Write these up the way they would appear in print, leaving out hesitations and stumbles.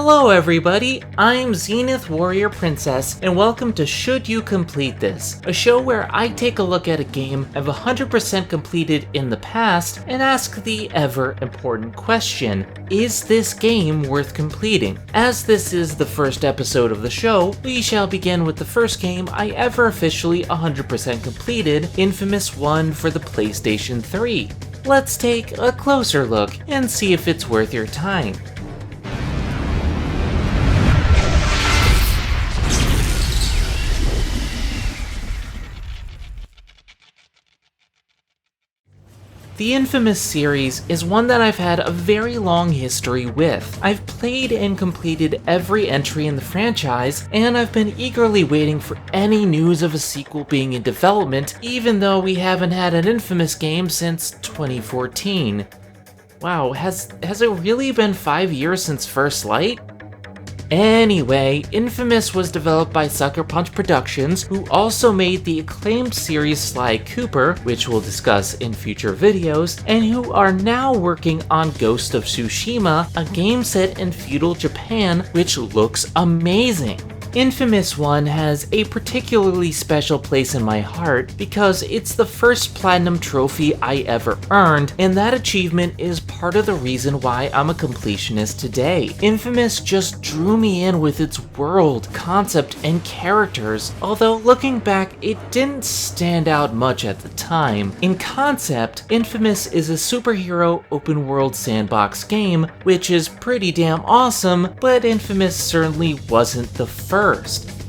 Hello everybody, I'm Zenith Warrior Princess, and welcome to Should You Complete This, a show where I take a look at a game I've 100% completed in the past and ask the ever-important question, is this game worth completing? As this is the first episode of the show, we shall begin with the first game I ever officially 100% completed, Infamous 1 for the PlayStation 3. Let's take a closer look and see if it's worth your time. The Infamous series is one that I've had a very long history with. I've played and completed every entry in the franchise, and I've been eagerly waiting for any news of a sequel being in development, even though we haven't had an Infamous game since 2014. Wow, has it really been 5 years since First Light? Anyway, Infamous was developed by Sucker Punch Productions, who also made the acclaimed series Sly Cooper, which we'll discuss in future videos, and who are now working on Ghost of Tsushima, a game set in feudal Japan, which looks amazing. Infamous 1 has a particularly special place in my heart because it's the first platinum trophy I ever earned, and that achievement is part of the reason why I'm a completionist today. Infamous just drew me in with its world, concept, and characters, although looking back, it didn't stand out much at the time. In concept, Infamous is a superhero open-world sandbox game, which is pretty damn awesome, but Infamous certainly wasn't the first.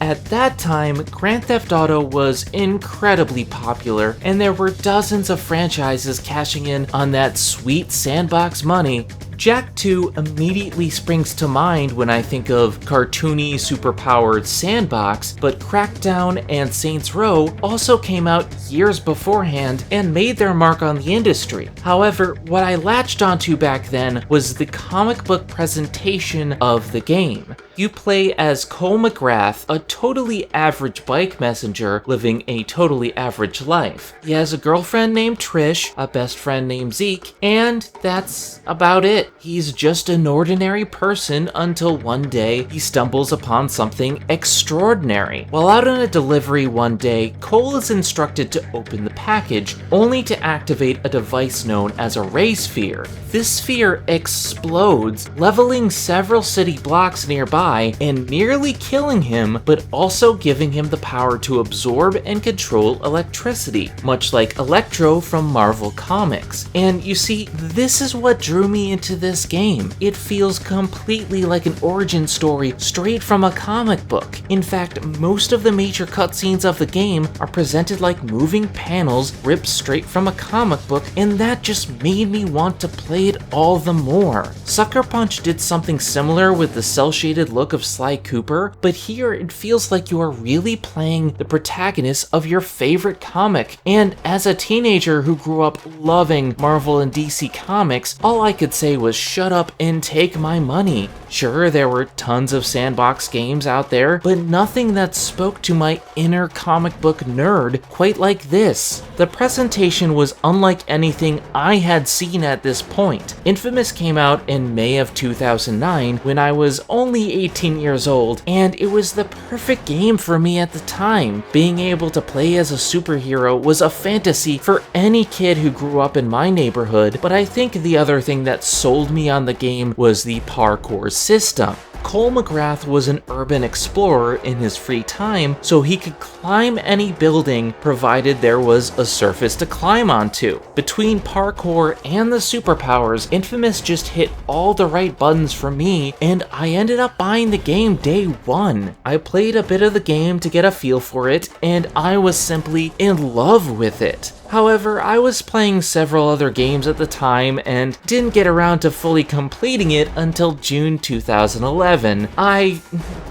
At that time, Grand Theft Auto was incredibly popular, and there were dozens of franchises cashing in on that sweet sandbox money. Jak 2 immediately springs to mind when I think of cartoony, superpowered sandbox, but Crackdown and Saints Row also came out years beforehand and made their mark on the industry. However, what I latched onto back then was the comic book presentation of the game. You play as Cole McGrath, a totally average bike messenger living a totally average life. He has a girlfriend named Trish, a best friend named Zeke, and that's about it. He's just an ordinary person until one day he stumbles upon something extraordinary. While out on a delivery one day, Cole is instructed to open the package, only to activate a device known as a ray sphere. This sphere explodes, leveling several city blocks nearby and nearly killing him, but also giving him the power to absorb and control electricity, much like Electro from Marvel Comics. And you see, this is what drew me into this game. It feels completely like an origin story straight from a comic book. In fact, most of the major cutscenes of the game are presented like moving panels ripped straight from a comic book, and that just made me want to play it all the more. Sucker Punch did something similar with the cel-shaded look of Sly Cooper, but here it feels like you are really playing the protagonist of your favorite comic. And as a teenager who grew up loving Marvel and DC comics, all I could say was shut up and take my money. Sure, there were tons of sandbox games out there, but nothing that spoke to my inner comic book nerd quite like this. The presentation was unlike anything I had seen at this point. Infamous came out in May of 2009 when I was only 18 years old, and it was the perfect game for me at the time. Being able to play as a superhero was a fantasy for any kid who grew up in my neighborhood, but I think the other thing that sold me on the game was the parkour system. Cole McGrath was an urban explorer in his free time, so he could climb any building provided there was a surface to climb onto. Between parkour and the superpowers, Infamous just hit all the right buttons for me, and I ended up buying the game day one. I played a bit of the game to get a feel for it, and I was simply in love with it. However, I was playing several other games at the time and didn't get around to fully completing it until June 2011. I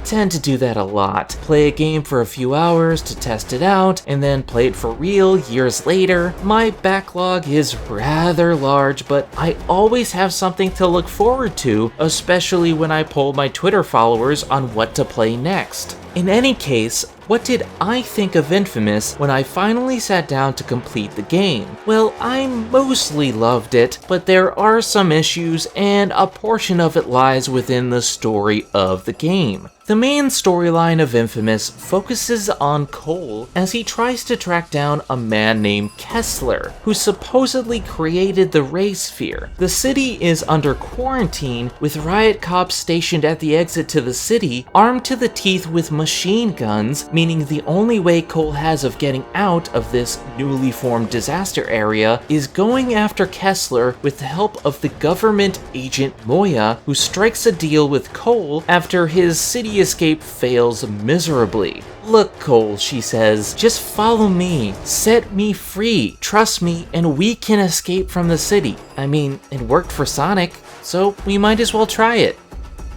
tend to do that a lot. Play a game for a few hours to test it out, and then play it for real years later. My backlog is rather large, but I always have something to look forward to, especially when I poll my Twitter followers on what to play next. In any case, What did I think of Infamous when I finally sat down to complete the game? Well, I mostly loved it, but there are some issues, and a portion of it lies within the story of the game. The main storyline of Infamous focuses on Cole as he tries to track down a man named Kessler, who supposedly created the Ray Sphere. The city is under quarantine, with riot cops stationed at the exit to the city, armed to the teeth with machine guns, meaning the only way Cole has of getting out of this newly formed disaster area is going after Kessler with the help of the government agent Moya, who strikes a deal with Cole after his city escape fails miserably. "Look, Cole," she says, "just follow me, set me free, trust me, and we can escape from the city. I mean, it worked for Sonic, so we might as well try it."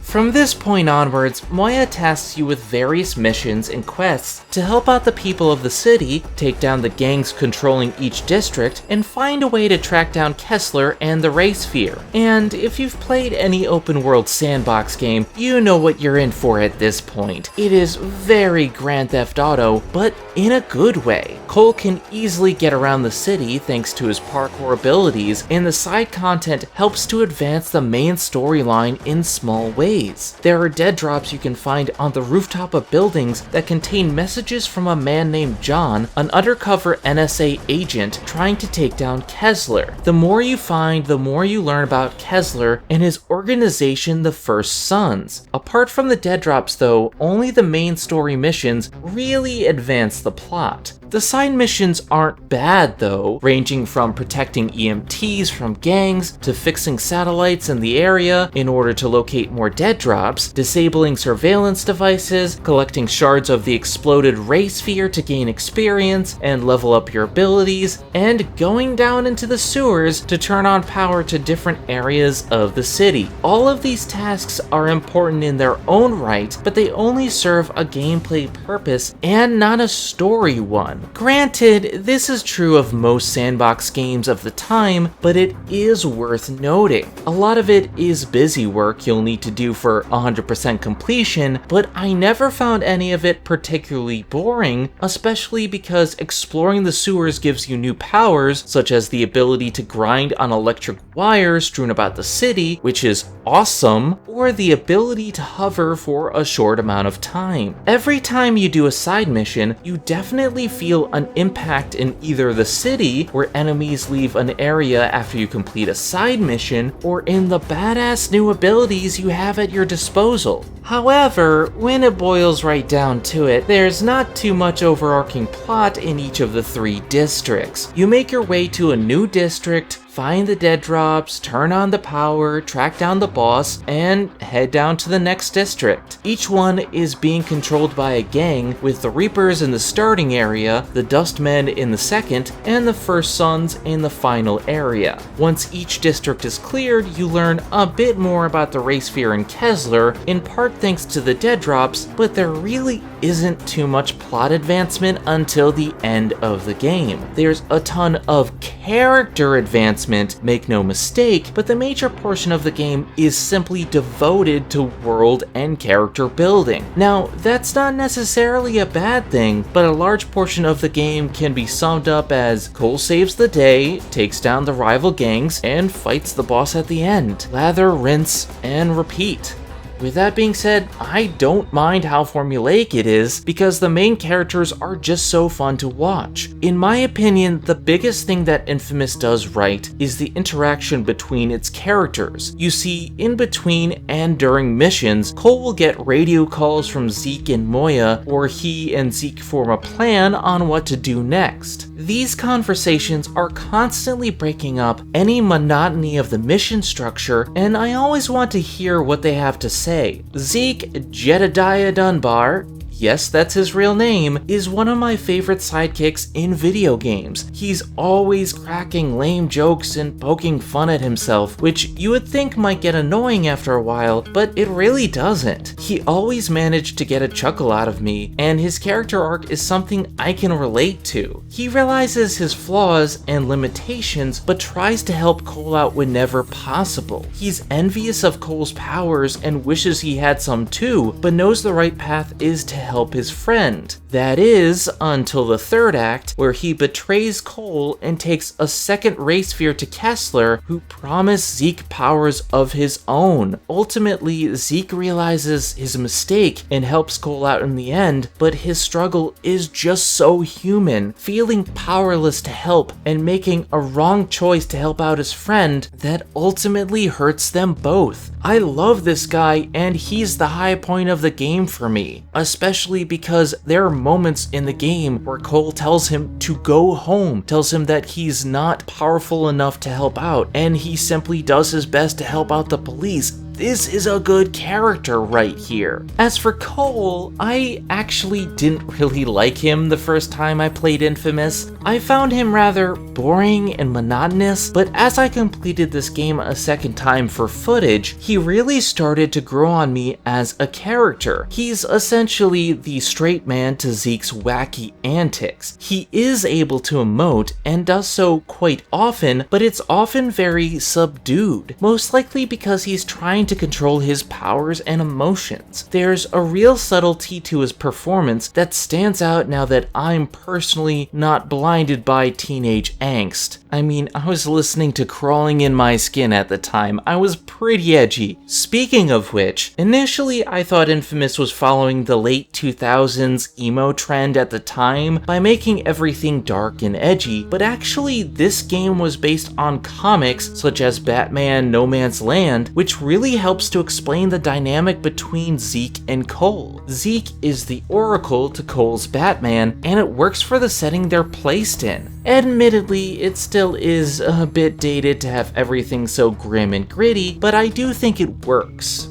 From this point onwards, Moya tasks you with various missions and quests to help out the people of the city, take down the gangs controlling each district, and find a way to track down Kessler and the Ray Sphere. And if you've played any open world sandbox game, you know what you're in for at this point. It is very Grand Theft Auto, but in a good way. Cole can easily get around the city thanks to his parkour abilities, and the side content helps to advance the main storyline in small ways. There are dead drops you can find on the rooftop of buildings that contain messages from a man named John, an undercover NSA agent trying to take down Kessler. The more you find, the more you learn about Kessler and his organization, the First Sons. Apart from the dead drops though, only the main story missions really advance the plot. The side missions aren't bad though, ranging from protecting EMTs from gangs to fixing satellites in the area in order to locate more dead drops, disabling surveillance devices, collecting shards of the exploded Ray Sphere to gain experience and level up your abilities, and going down into the sewers to turn on power to different areas of the city. All of these tasks are important in their own right, but they only serve a gameplay purpose and not a story one. Granted, this is true of most sandbox games of the time, but it is worth noting. A lot of it is busy work you'll need to do for 100% completion, but I never found any of it particularly boring, especially because exploring the sewers gives you new powers, such as the ability to grind on electric wires strewn about the city, which is awesome, or the ability to hover for a short amount of time. Every time you do a side mission, you definitely feel an impact in either the city, where enemies leave an area after you complete a side mission, or in the badass new abilities you have at your disposal. However, when it boils right down to it, there's not too much overarching plot in each of the 3 districts. You make your way to a new district, find the dead drops, turn on the power, track down the boss, and head down to the next district. Each one is being controlled by a gang, with the Reapers in the starting area, the Dustmen in the second, and the First Sons in the final area. Once each district is cleared, you learn a bit more about the Ray Sphere and Kessler, in part thanks to the dead drops, but there really isn't too much plot advancement until the end of the game. There's a ton of character advancement, make no mistake, but the major portion of the game is simply devoted to world and character building. Now, that's not necessarily a bad thing, but a large portion of the game can be summed up as Cole saves the day, takes down the rival gangs, and fights the boss at the end. Lather, rinse, and repeat. With that being said, I don't mind how formulaic it is, because the main characters are just so fun to watch. In my opinion, the biggest thing that Infamous does right is the interaction between its characters. You see, in between and during missions, Cole will get radio calls from Zeke and Moya, or he and Zeke form a plan on what to do next. These conversations are constantly breaking up any monotony of the mission structure, and I always want to hear what they have to say. Zeke Jedediah Dunbar, yes, that's his real name, is one of my favorite sidekicks in video games. He's always cracking lame jokes and poking fun at himself, which you would think might get annoying after a while, but it really doesn't. He always managed to get a chuckle out of me, and his character arc is something I can relate to. He realizes his flaws and limitations, but tries to help Cole out whenever possible. He's envious of Cole's powers and wishes he had some too, but knows the right path is to help help his friend. That is, until the third act, where he betrays Cole and takes a second ray sphere to Kessler, who promised Zeke powers of his own. Ultimately, Zeke realizes his mistake and helps Cole out in the end, but his struggle is just so human, feeling powerless to help and making a wrong choice to help out his friend that ultimately hurts them both. I love this guy, and he's the high point of the game for me, especially because there are moments in the game where Cole tells him to go home, tells him that he's not powerful enough to help out, and he simply does his best to help out the police. This is a good character right here. As for Cole, I actually didn't really like him the first time I played Infamous. I found him rather boring and monotonous, but as I completed this game a second time for footage, he really started to grow on me as a character. He's essentially the straight man to Zeke's wacky antics. He is able to emote and does so quite often, but it's often very subdued, most likely because he's trying to control his powers and emotions. There's a real subtlety to his performance that stands out now that I'm personally not blinded by teenage angst. I mean, I was listening to Crawling in My Skin at the time. I was pretty edgy. Speaking of which, initially I thought Infamous was following the late 2000s emo trend at the time by making everything dark and edgy, but actually this game was based on comics such as Batman No Man's Land, which really helps to explain the dynamic between Zeke and Cole. Zeke is the Oracle to Cole's Batman, and it works for the setting they're placed in. Admittedly, it still is a bit dated to have everything so grim and gritty, but I do think it works.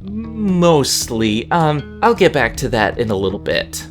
Mostly. I'll get back to that in a little bit.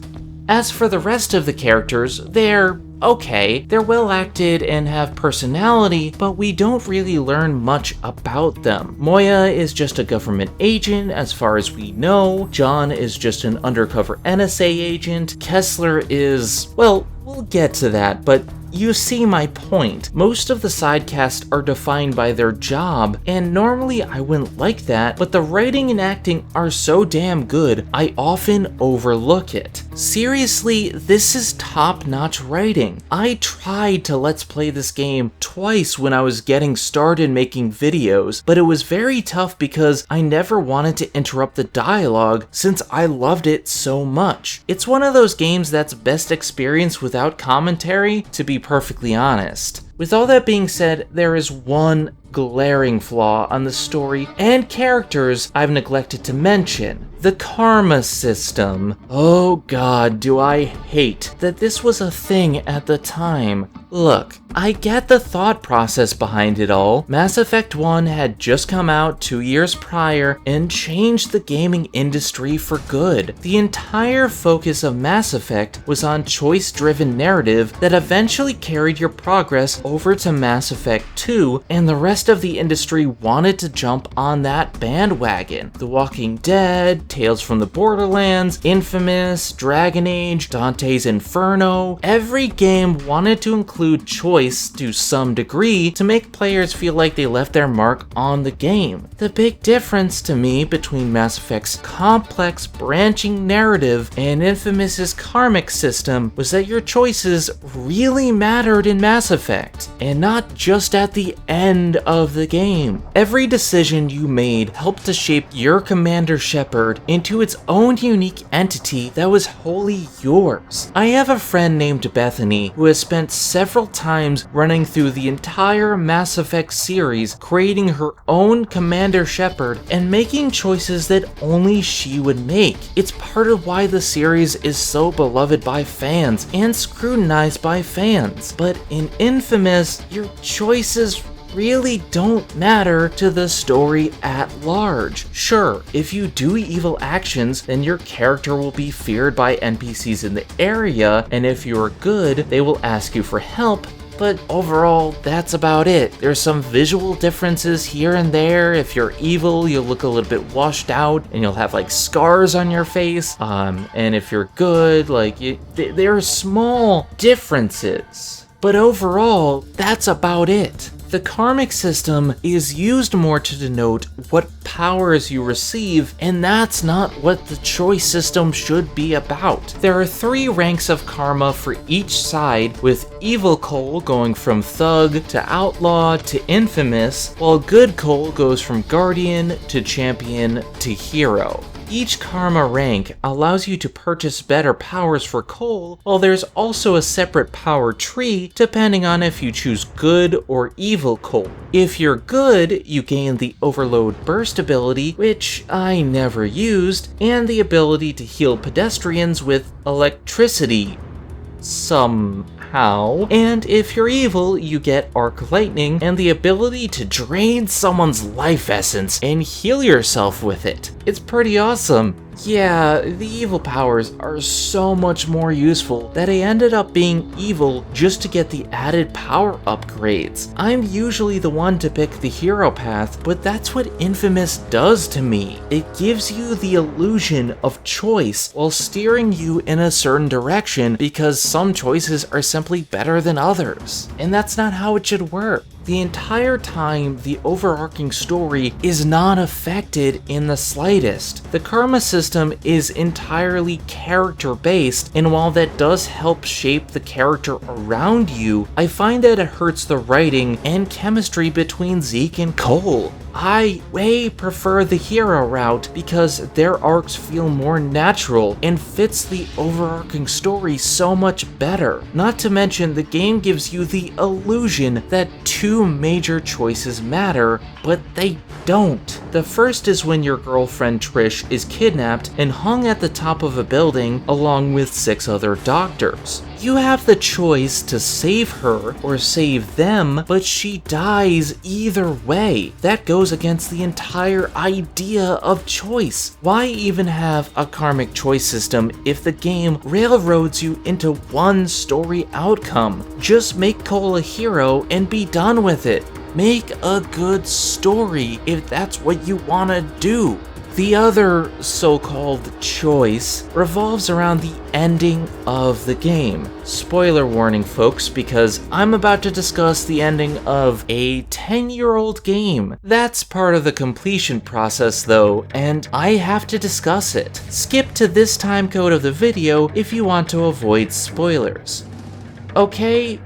As for the rest of the characters, they're okay. They're well acted and have personality, but we don't really learn much about them. Moya is just a government agent as far as we know. John is just an undercover NSA agent. Kessler is, well, we'll get to that, but you see my point. Most of the side casts are defined by their job, and normally I wouldn't like that, but the writing and acting are so damn good, I often overlook it. Seriously, this is top-notch writing. I tried to let's play this game twice when I was getting started making videos, but it was very tough because I never wanted to interrupt the dialogue since I loved it so much. It's one of those games that's best experienced without commentary, to be perfectly honest. With all that being said, there is one glaring flaw on the story and characters I've neglected to mention: the karma system. Oh god, do I hate that this was a thing at the time. Look, I get the thought process behind it all. Mass Effect 1 had just come out 2 years prior and changed the gaming industry for good. The entire focus of Mass Effect was on choice-driven narrative that eventually carried your progress over to Mass Effect 2, and the rest of the industry wanted to jump on that bandwagon. The Walking Dead, Tales from the Borderlands, Infamous, Dragon Age, Dante's Inferno, every game wanted to include choice to some degree to make players feel like they left their mark on the game. The big difference to me between Mass Effect's complex branching narrative and Infamous's karmic system was that your choices really mattered in Mass Effect, and not just at the end of the game. Every decision you made helped to shape your Commander Shepard into its own unique entity that was wholly yours. I have a friend named Bethany who has spent several times running through the entire Mass Effect series, creating her own Commander Shepard and making choices that only she would make. It's part of why the series is so beloved by fans and scrutinized by fans. But in Infamous, your choices really don't matter to the story at large. Sure, if you do evil actions, then your character will be feared by NPCs in the area, and if you're good, they will ask you for help, but overall, that's about it. There's some visual differences here and there. If you're evil, you'll look a little bit washed out, and you'll have like scars on your face, and if you're good, like, there are small differences. But overall, that's about it. The karmic system is used more to denote what powers you receive, and that's not what the choice system should be about. There are 3 ranks of karma for each side, with evil Cole going from thug to outlaw to infamous, while good Cole goes from guardian to champion to hero. Each karma rank allows you to purchase better powers for Cole, while there's also a separate power tree depending on if you choose good or evil Cole. If you're good, you gain the Overload Burst ability, which I never used, and the ability to heal pedestrians with electricity somehow. And if you're evil, you get Arc Lightning and the ability to drain someone's life essence and heal yourself with it. It's pretty awesome. Yeah, the evil powers are so much more useful that I ended up being evil just to get the added power upgrades. I'm usually the one to pick the hero path, but that's what Infamous does to me. It gives you the illusion of choice while steering you in a certain direction because some choices are simply better than others. And that's not how it should work. The entire time, the overarching story is not affected in the slightest. The karma system is entirely character-based, and while that does help shape the character around you, I find that it hurts the writing and chemistry between Zeke and Cole. I way prefer the hero route because their arcs feel more natural and fits the overarching story so much better. Not to mention, the game gives you the illusion that 2 major choices matter, but they don't. The first is when your girlfriend Trish is kidnapped and hung at the top of a building along with 6 other doctors. You have the choice to save her or save them, but she dies either way. That goes against the entire idea of choice. Why even have a karmic choice system if the game railroads you into one story outcome? Just make Cole a hero and be done with it. Make a good story if that's what you want to do. The other so-called choice revolves around the ending of the game. Spoiler warning, folks, because I'm about to discuss the ending of a 10-year-old game. That's part of the completion process though, and I have to discuss it. Skip to this time code of the video if you want to avoid spoilers. Okay?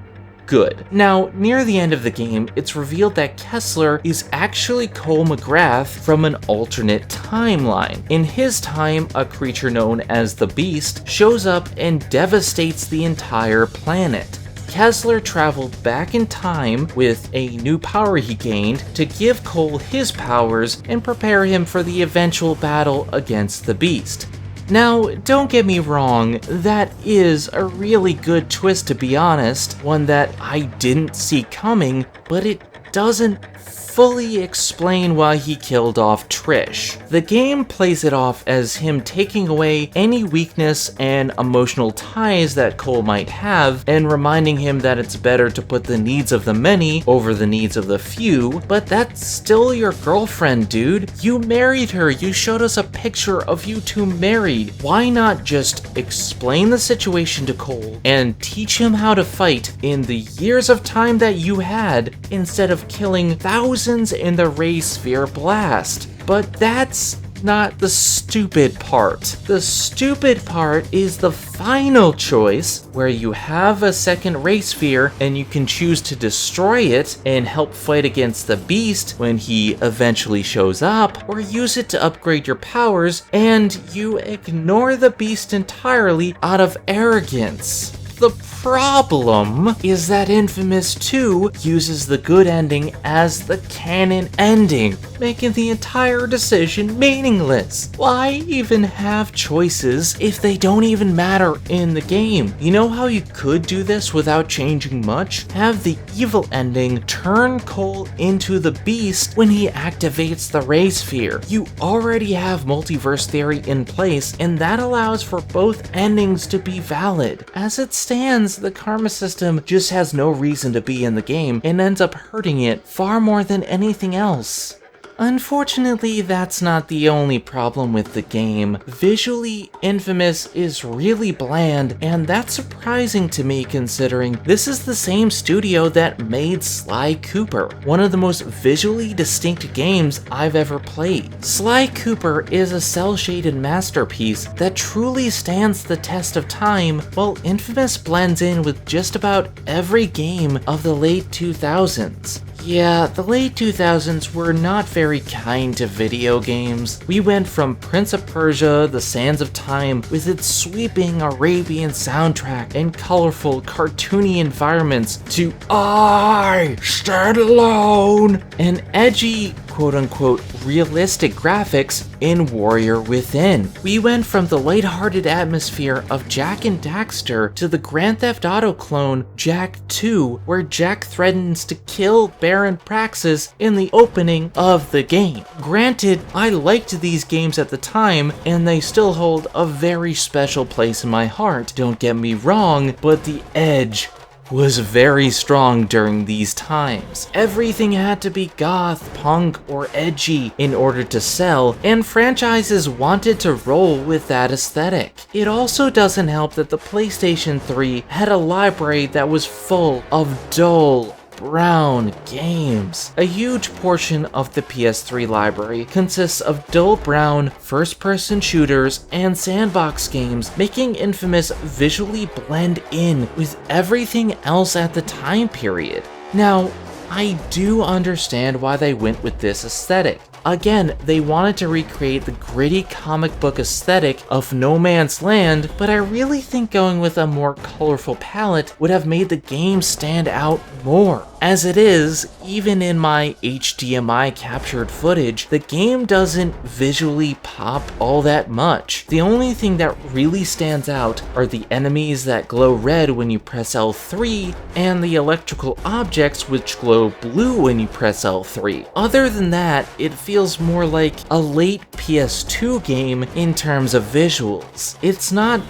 Good. Now, near the end of the game, it's revealed that Kessler is actually Cole McGrath from an alternate timeline. In his time, a creature known as the Beast shows up and devastates the entire planet. Kessler traveled back in time with a new power he gained to give Cole his powers and prepare him for the eventual battle against the Beast. Now, don't get me wrong, that is a really good twist to be honest, one that I didn't see coming, but it doesn't fully explain why he killed off Trish. The game plays it off as him taking away any weakness and emotional ties that Cole might have and reminding him that it's better to put the needs of the many over the needs of the few, but that's still your girlfriend, dude. You married her, you showed us a picture of you 2 married. Why not just explain the situation to Cole and teach him how to fight in the years of time that you had instead of killing thousands in the Ray Sphere blast? But that's not the stupid part. The stupid part is the final choice where you have a second Ray Sphere and you can choose to destroy it and help fight against the Beast when he eventually shows up, or use it to upgrade your powers and you ignore the Beast entirely out of arrogance. The problem is that Infamous 2 uses the good ending as the canon ending, making the entire decision meaningless. Why even have choices if they don't even matter in the game? You know how you could do this without changing much? Have the evil ending turn Cole into the Beast when he activates the Ray Sphere. You already have multiverse theory in place, and that allows for both endings to be valid. As it stands, the karma system just has no reason to be in the game and ends up hurting it far more than anything else. Unfortunately, that's not the only problem with the game. Visually, Infamous is really bland, and that's surprising to me considering this is the same studio that made Sly Cooper, one of the most visually distinct games I've ever played. Sly Cooper is a cel-shaded masterpiece that truly stands the test of time, while Infamous blends in with just about every game of the late 2000s. Yeah, the late 2000s were not very kind to video games. We went from Prince of Persia: The Sands of Time with its sweeping Arabian soundtrack and colorful, cartoony environments to I Stand Alone and edgy, quote-unquote, realistic graphics in Warrior Within. We went from the lighthearted atmosphere of Jak and Daxter to the Grand Theft Auto clone Jak 2, where Jak threatens to kill Baron Praxis in the opening of the game. Granted, I liked these games at the time, and they still hold a very special place in my heart, don't get me wrong, but the edge was very strong during these times. Everything had to be goth, punk, or edgy in order to sell, and franchises wanted to roll with that aesthetic. It also doesn't help that the PlayStation 3 had a library that was full of dull, brown games. A huge portion of the PS3 library consists of dull brown first-person shooters and sandbox games, making Infamous visually blend in with everything else at the time period. Now, I do understand why they went with this aesthetic. Again, they wanted to recreate the gritty comic book aesthetic of No Man's Land, but I really think going with a more colorful palette would have made the game stand out more. As it is, even in my HDMI captured footage, the game doesn't visually pop all that much. The only thing that really stands out are the enemies that glow red when you press L3, and the electrical objects which glow blue when you press L3. Other than that, it feels more like a late PS2 game in terms of visuals. It's not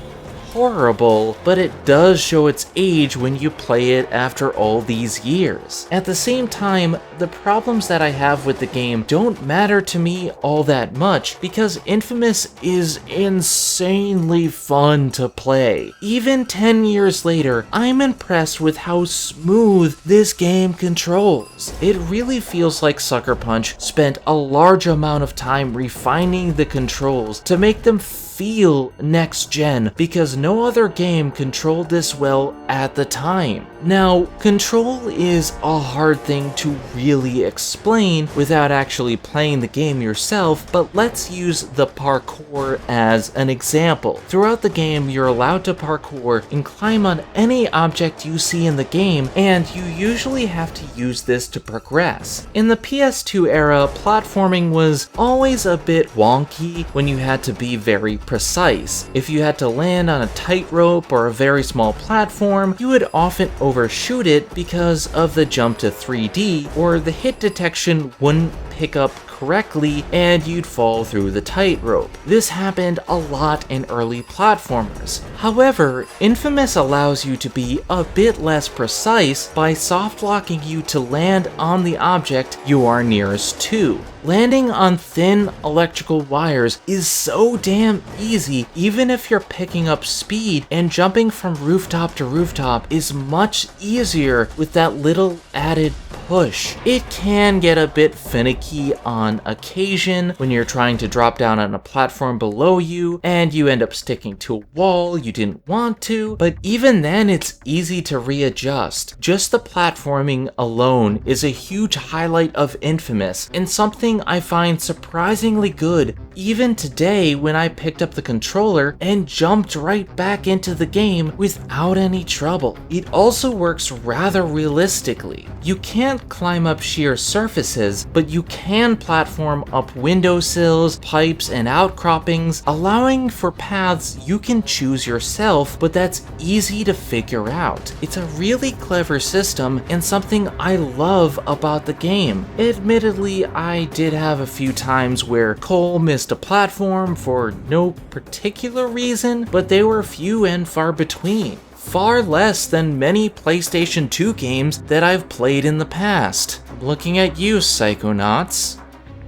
horrible, but it does show its age when you play it after all these years. At the same time, the problems that I have with the game don't matter to me all that much because Infamous is insanely fun to play. Even 10 years later, I'm impressed with how smooth this game controls. It really feels like Sucker Punch spent a large amount of time refining the controls to make them feel next gen because no other game controlled this well at the time. Now, control is a hard thing to really explain without actually playing the game yourself, but let's use the parkour as an example. Throughout the game, you're allowed to parkour and climb on any object you see in the game, and you usually have to use this to progress. In the PS2 era, platforming was always a bit wonky when you had to be very precise. If you had to land on a tightrope or a very small platform, you would often overshoot it because of the jump to 3D, or the hit detection wouldn't pick up correctly and you'd fall through the tightrope. This happened a lot in early platformers. However, Infamous allows you to be a bit less precise by soft locking you to land on the object you are nearest to. Landing on thin electrical wires is so damn easy, even if you're picking up speed, and jumping from rooftop to rooftop is much easier with that little added push. It can get a bit finicky on occasion when you're trying to drop down on a platform below you and you end up sticking to a wall you didn't want to, but even then it's easy to readjust. Just the platforming alone is a huge highlight of Infamous and something I find surprisingly good even today when I picked up the controller and jumped right back into the game without any trouble. It also works rather realistically. You can't climb up sheer surfaces, but you can platform up windowsills, pipes, and outcroppings, allowing for paths you can choose yourself, but that's easy to figure out. It's a really clever system and something I love about the game. Admittedly, I did have a few times where Cole missed a platform for no particular reason, but they were few and far between. Far less than many PlayStation 2 games that I've played in the past. I'm looking at you, Psychonauts.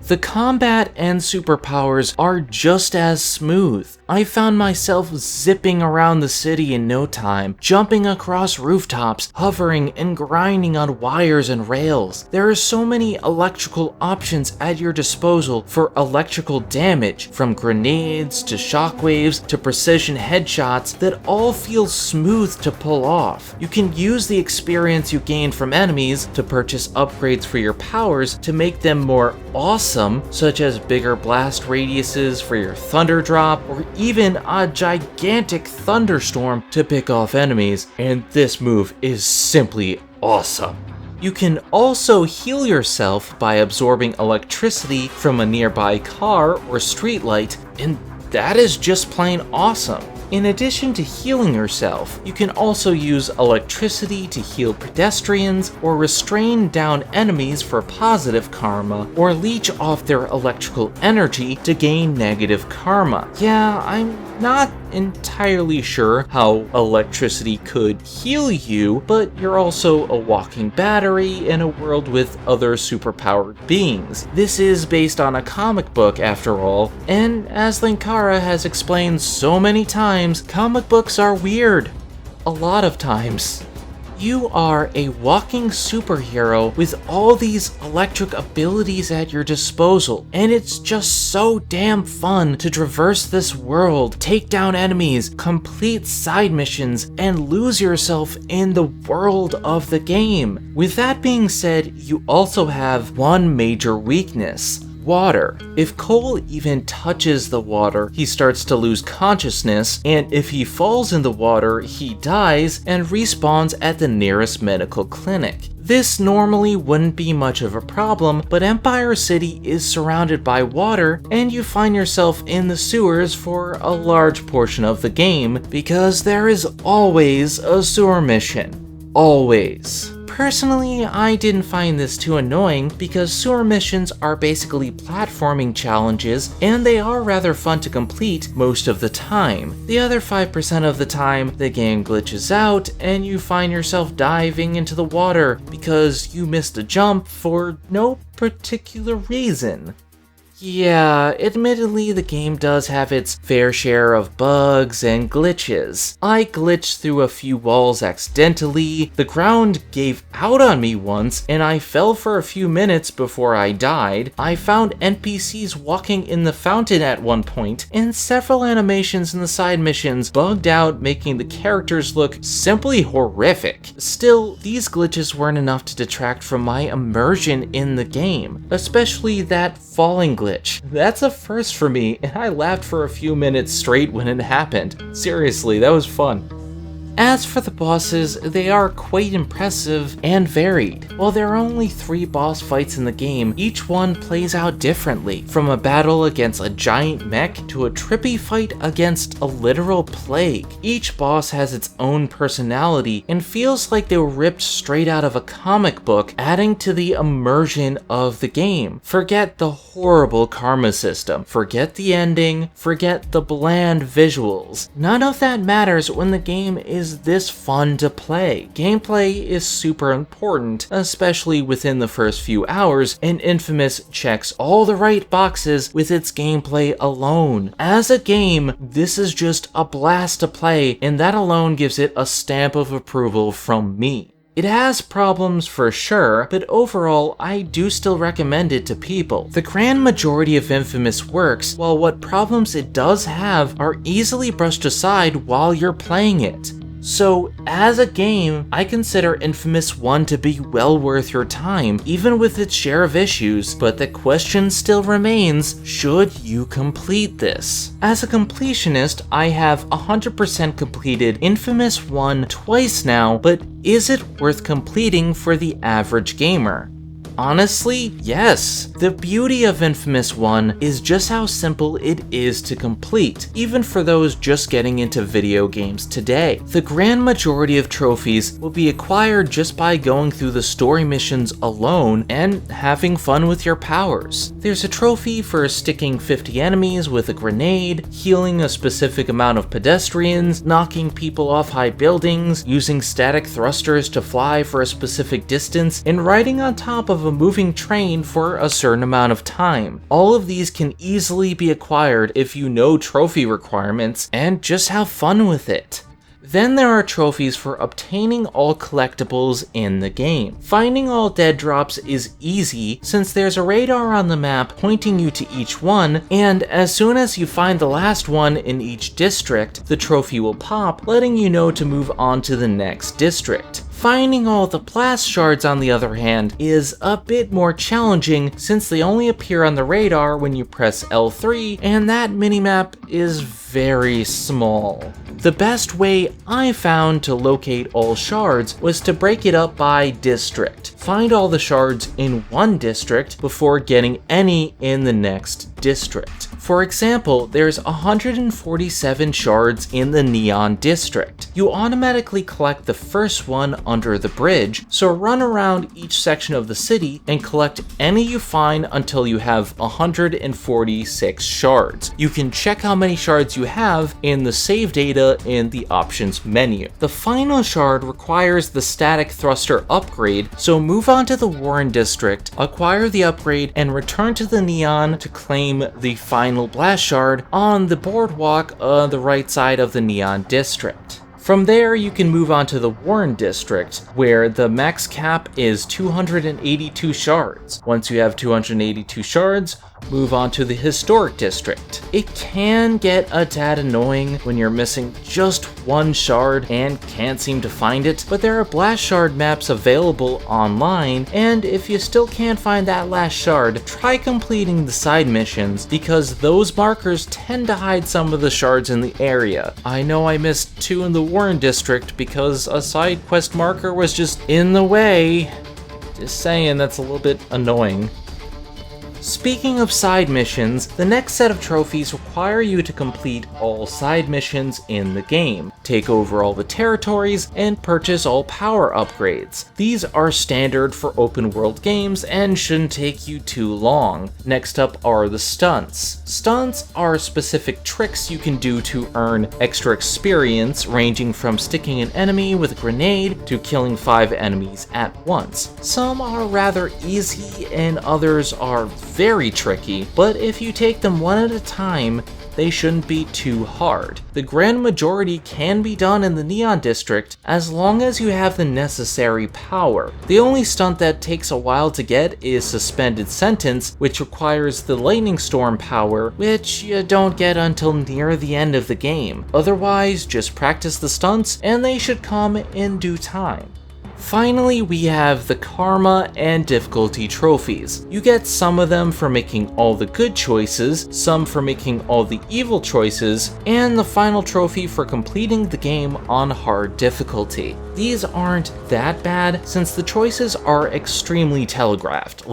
The combat and superpowers are just as smooth. I found myself zipping around the city in no time, jumping across rooftops, hovering and grinding on wires and rails. There are so many electrical options at your disposal for electrical damage, from grenades to shockwaves to precision headshots that all feel smooth to pull off. You can use the experience you gain from enemies to purchase upgrades for your powers to make them more awesome, such as bigger blast radiuses for your thunder drop, or even a gigantic thunderstorm to pick off enemies, and this move is simply awesome. You can also heal yourself by absorbing electricity from a nearby car or streetlight, and that is just plain awesome. In addition to healing yourself, you can also use electricity to heal pedestrians or restrain down enemies for positive karma, or leech off their electrical energy to gain negative karma. Yeah, I'm not entirely sure how electricity could heal you, but you're also a walking battery in a world with other superpowered beings. This is based on a comic book after all, and as Linkara has explained so many times, comic books are weird. A lot of times. You are a walking superhero with all these electric abilities at your disposal, and it's just so damn fun to traverse this world, take down enemies, complete side missions, and lose yourself in the world of the game. With that being said, you also have one major weakness: water. If Cole even touches the water, he starts to lose consciousness, and if he falls in the water, he dies and respawns at the nearest medical clinic. This normally wouldn't be much of a problem, but Empire City is surrounded by water, and you find yourself in the sewers for a large portion of the game, because there is always a sewer mission. Always. Personally, I didn't find this too annoying because sewer missions are basically platforming challenges, and they are rather fun to complete most of the time. The other 5% of the time, the game glitches out and you find yourself diving into the water because you missed a jump for no particular reason. Yeah, admittedly the game does have its fair share of bugs and glitches. I glitched through a few walls accidentally, the ground gave out on me once, and I fell for a few minutes before I died. I found NPCs walking in the fountain at one point, and several animations in the side missions bugged out, making the characters look simply horrific. Still, these glitches weren't enough to detract from my immersion in the game, especially that falling glitch. That's a first for me, and I laughed for a few minutes straight when it happened. Seriously, that was fun. As for the bosses, they are quite impressive and varied. While there are only 3 boss fights in the game, each one plays out differently, from a battle against a giant mech to a trippy fight against a literal plague. Each boss has its own personality and feels like they were ripped straight out of a comic book, adding to the immersion of the game. Forget the horrible karma system, forget the ending, forget the bland visuals. None of that matters when the game is this fun to play. Gameplay is super important, especially within the first few hours, and Infamous checks all the right boxes with its gameplay alone. As a game, this is just a blast to play, and that alone gives it a stamp of approval from me. It has problems for sure, but overall, I do still recommend it to people. The grand majority of Infamous works, while what problems it does have are easily brushed aside while you're playing it. So, as a game, I consider Infamous 1 to be well worth your time, even with its share of issues, but the question still remains, should you complete this? As a completionist, I have 100% completed Infamous 1 twice now, but is it worth completing for the average gamer? Honestly, yes. The beauty of Infamous 1 is just how simple it is to complete, even for those just getting into video games today. The grand majority of trophies will be acquired just by going through the story missions alone and having fun with your powers. There's a trophy for sticking 50 enemies with a grenade, healing a specific amount of pedestrians, knocking people off high buildings, using static thrusters to fly for a specific distance, and riding on top of a a moving train for a certain amount of time. All of these can easily be acquired if you know trophy requirements and just have fun with it. Then there are trophies for obtaining all collectibles in the game. Finding all dead drops is easy since there's a radar on the map pointing you to each one, and as soon as you find the last one in each district, the trophy will pop, letting you know to move on to the next district. Finding all the blast shards, on the other hand, is a bit more challenging since they only appear on the radar when you press L3, and that minimap is very small. The best way I found to locate all shards was to break it up by district. Find all the shards in one district before getting any in the next district. For example, there's 147 shards in the Neon district. You automatically collect the first one under the bridge, so run around each section of the city and collect any you find until you have 146 shards. You can check how many shards you have in the save data in the options menu. The final shard requires the static thruster upgrade, so move on to the Warren district, acquire the upgrade, and return to the Neon to claim the final blast shard on the boardwalk on the right side of the Neon district. From there, you can move on to the Warren district, where the max cap is 282 shards. Once you have 282 shards, move on to the Historic district. It can get a tad annoying when you're missing just one shard and can't seem to find it, but there are blast shard maps available online, and if you still can't find that last shard, try completing the side missions because those markers tend to hide some of the shards in the area. I know I missed 2 in the Warren district because a side quest marker was just in the way. Just saying, that's a little bit annoying. Speaking of side missions, the next set of trophies require you to complete all side missions in the game, take over all the territories, and purchase all power upgrades. These are standard for open world games and shouldn't take you too long. Next up are the stunts. Stunts are specific tricks you can do to earn extra experience, ranging from sticking an enemy with a grenade to killing 5 enemies at once. Some are rather easy and others are very tricky, but if you take them one at a time, they shouldn't be too hard. The grand majority can be done in the Neon district as long as you have the necessary power. The only stunt that takes a while to get is Suspended Sentence, which requires the Lightning Storm power, which you don't get until near the end of the game. Otherwise, just practice the stunts and they should come in due time. Finally, we have the Karma and Difficulty trophies. You get some of them for making all the good choices, some for making all the evil choices, and the final trophy for completing the game on hard difficulty. These aren't that bad since the choices are extremely telegraphed,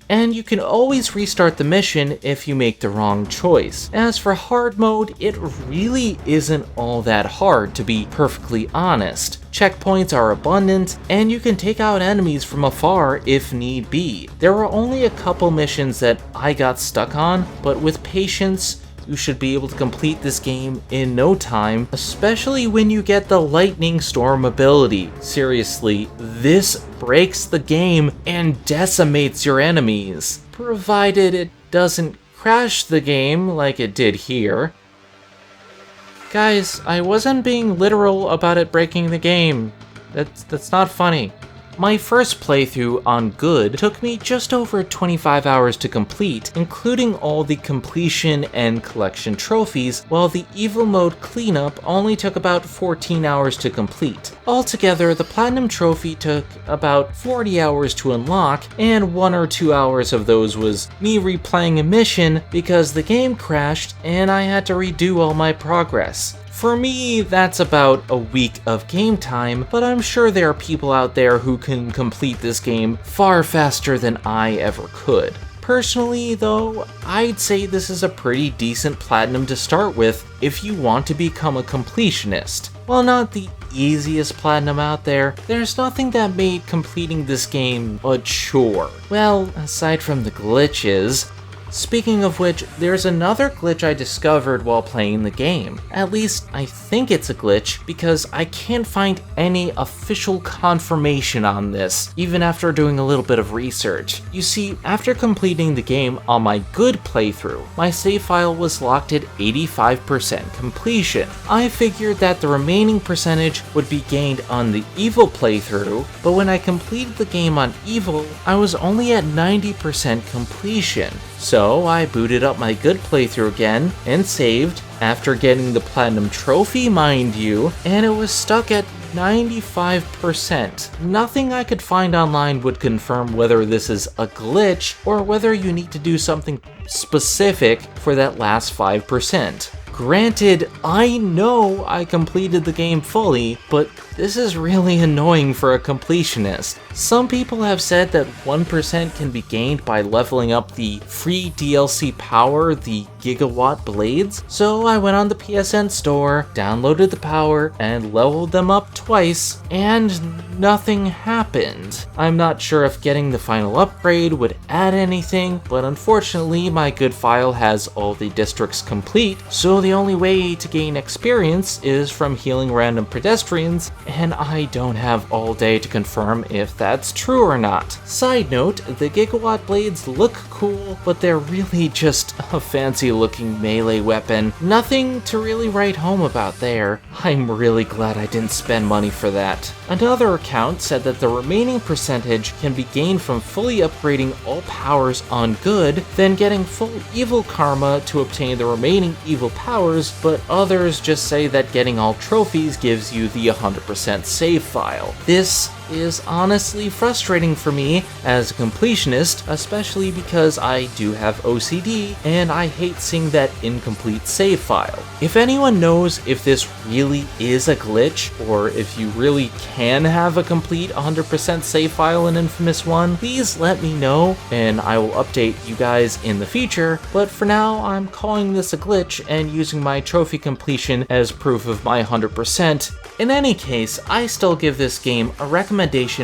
and you can always restart the mission if you make the wrong choice. As for hard mode, it really isn't all that hard, to be perfectly honest. Checkpoints are abundant, and you can take out enemies from afar if need be. There are only a couple missions that I got stuck on, but with patience, you should be able to complete this game in no time, especially when you get the Lightning Storm ability. Seriously, this breaks the game and decimates your enemies, provided it doesn't crash the game like it did here. Guys, I wasn't being literal about it breaking the game. That's not funny. My first playthrough on Good took me just over 25 hours to complete, including all the completion and collection trophies, while the Evil Mode cleanup only took about 14 hours to complete. Altogether, the Platinum trophy took about 40 hours to unlock, and 1 or 2 hours of those was me replaying a mission because the game crashed and I had to redo all my progress. For me, that's about a week of game time, but I'm sure there are people out there who can complete this game far faster than I ever could. Personally, though, I'd say this is a pretty decent platinum to start with if you want to become a completionist. While not the easiest platinum out there, there's nothing that made completing this game a chore. Well, aside from the glitches. Speaking of which, there's another glitch I discovered while playing the game. At least, I think it's a glitch, because I can't find any official confirmation on this, even after doing a little bit of research. You see, after completing the game on my good playthrough, my save file was locked at 85% completion. I figured that the remaining percentage would be gained on the evil playthrough, but when I completed the game on evil, I was only at 90% completion. So I booted up my good playthrough again and saved, after getting the platinum trophy, mind you, and it was stuck at 95%. Nothing I could find online would confirm whether this is a glitch or whether you need to do something specific for that last 5%. Granted, I know I completed the game fully, but this is really annoying for a completionist. Some people have said that 1% can be gained by leveling up the free DLC power, the Gigawatt Blades, so I went on the PSN store, downloaded the power, and leveled them up twice, and nothing happened. I'm not sure if getting the final upgrade would add anything, but unfortunately my good file has all the districts complete, so the only way to gain experience is from healing random pedestrians, and I don't have all day to confirm if that's true or not. Side note, the Gigawatt Blades look cool, but they're really just a fancy looking melee weapon. Nothing to really write home about there. I'm really glad I didn't spend money for that. Another account said that the remaining percentage can be gained from fully upgrading all powers on good, then getting full evil karma to obtain the remaining evil powers, but others just say that getting all trophies gives you the 100% save file. This is honestly frustrating for me as a completionist, especially because I do have OCD and I hate seeing that incomplete save file. If anyone knows if this really is a glitch, or if you really can have a complete 100% save file in Infamous 1, please let me know and I will update you guys in the future, but for now I'm calling this a glitch and using my trophy completion as proof of my 100%. In any case, I still give this game a recommendation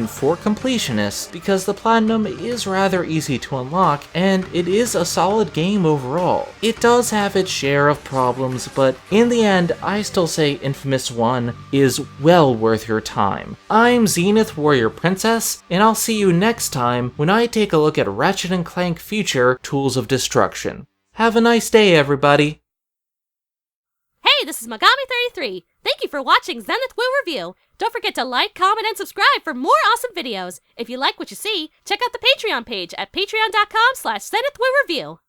for completionists because the platinum is rather easy to unlock and it is a solid game overall. It does have its share of problems, but in the end, I still say Infamous 1 is well worth your time. I'm Zenith Warrior Princess, and I'll see you next time when I take a look at Ratchet & Clank Future Tools of Destruction. Have a nice day, everybody! Hey, this is Megami33. Thank you for watching Zenith Will Review. Don't forget to like, comment, and subscribe for more awesome videos. If you like what you see, check out the Patreon page at patreon.com/ZenithWillReview.